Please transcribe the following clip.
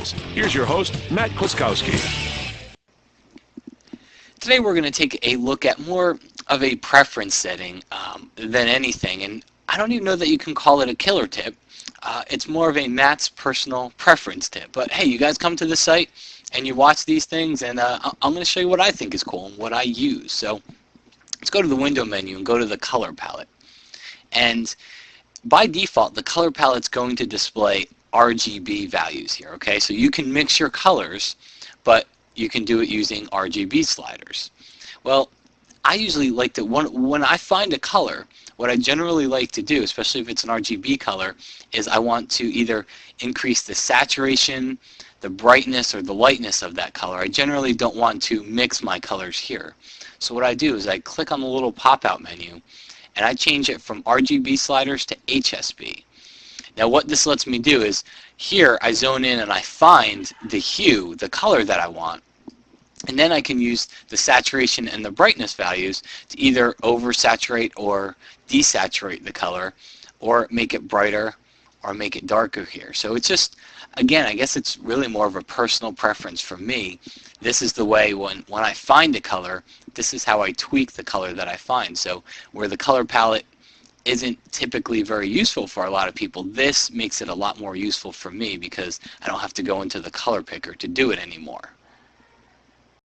tutorials. Here's your host, Matt Kluskowski. Today we're going to take a look at more of a preference setting than anything, and I don't even know that you can call it a killer tip. It's more of a Matt's personal preference tip. But hey, you guys come to the site and you watch these things, and I'm going to show you what I think is cool and what I use. So let's go to the window menu and go to the color palette. And by default, the color palette's going to display RGB values here, okay? So you can mix your colors, but you can do it using RGB sliders. Well, I usually like to, when I find a color, what I generally like to do, especially if it's an RGB color, is I want to either increase the saturation, the brightness, or the lightness of that color. I generally don't want to mix my colors here. So what I do is I click on the little pop-out menu, and I change it from RGB sliders to HSB. Now what this lets me do is, here I zone in and I find the hue, the color that I want, and then I can use the saturation and the brightness values to either oversaturate or desaturate the color, or make it brighter or make it darker here. So it's just, again, I guess it's really more of a personal preference for me. This is the way when I find a color, this is how I tweak the color that I find. So where the color palette isn't typically very useful for a lot of people, this makes it a lot more useful for me because I don't have to go into the color picker to do it anymore.